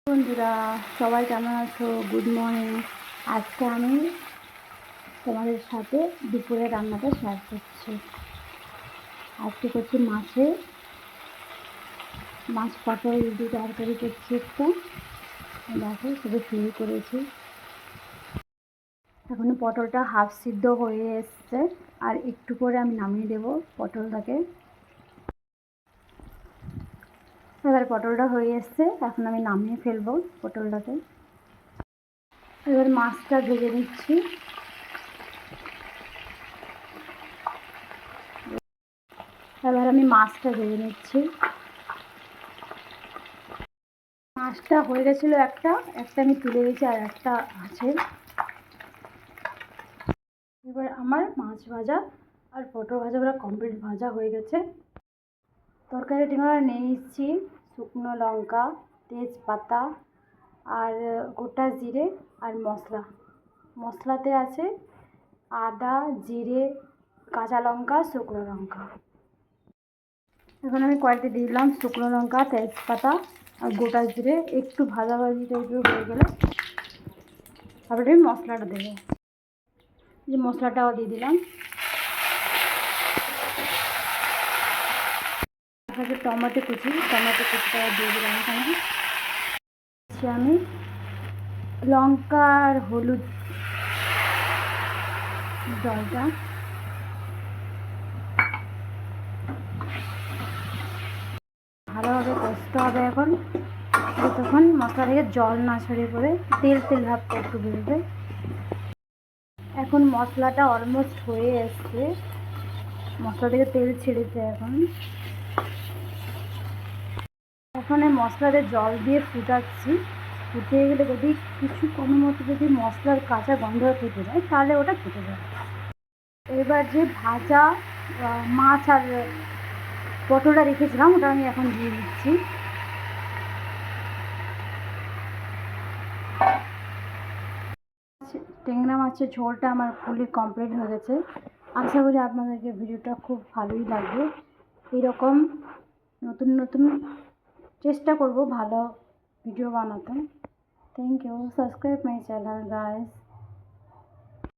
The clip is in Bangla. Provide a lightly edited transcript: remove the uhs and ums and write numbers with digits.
বন্ধুরা, সবাই কেমন আছো? Good morning. আজকে আমি তোমাদের সাথে দুপুরে রান্নাটা শেয়ার করছি। আজকে করছি মাছ পটল দিয়ে তরকারি করছি। একটা দেখো শুধু শুরু করেছি, এখন পটলটা হাফ সিদ্ধ হয়ে এসছে, আর একটু করে আমি নামিয়ে দেবো পটলটাকে। এবার পটলটা হয়ে এসছে, এখন আমি নামিয়ে ফেলবো পটলটাকে। এবার মাছটা ভেজে নিচ্ছি। এবার আমি মাছটা ভেজে নিচ্ছি। মাছটা হয়ে গেছিলো, একটা আমি তুলে দিয়েছি, আর একটা আছে। এবার আমার মাছ ভাজা আর পটল ভাজা পুরো কমপ্লিট ভাজা হয়ে গেছে। তরকারি ডিঙায় নিয়ে নিচ্ছি শুকনো লঙ্কা, তেজপাতা আর গোটা জিরে আর মশলাতে আছে আদা, জিরে, কাঁচা লঙ্কা, শুকনো লঙ্কা। এখন আমি কড়াইতে দিলাম শুকনো লঙ্কা, তেজপাতা আর গোটা জিরে। একটু ভাজাভাজি টাইপের হয়ে গেলে তারপরে আমি মশলাটা দেবো। যে মশলাটাও দিয়ে দিলাম। টমেটো কুচিটা দিয়ে দিলাম এখানে। আমি লঙ্কা আর হলুদ জলটা ভালোভাবে কষতে হবে এখন, যতক্ষণ মশলা থেকে জল না ছড়িয়ে পড়ে তেল ভাবটা একটু বেরোবে। এখন মশলাটা অলমোস্ট হয়ে এসছে, মশলা থেকে তেল ছেড়েছে। এখন এই মশলাতে জল দিয়ে ফুটাচ্ছি। ফুটিয়ে গেলে যদি কিছু কোনো মতো যদি মশলার কাঁচা গন্ধ থেকে যায়, তাহলে ওটা কেটে যায়। এবার যে ভাজা মাছ আর পটলটা রেখেছিলাম, ওটা আমি এখন দিয়ে দিচ্ছি। ট্যাংরা মাছের ঝোলটা আমার ফুলি কমপ্লিট হয়ে গেছে। আশা করি আপনাদেরকে ভিডিওটা খুব ভালোই লাগবে। এরকম নতুন চেষ্টা করব ভালো ভিডিও বানাতে। Thank you. Subscribe my channel guys.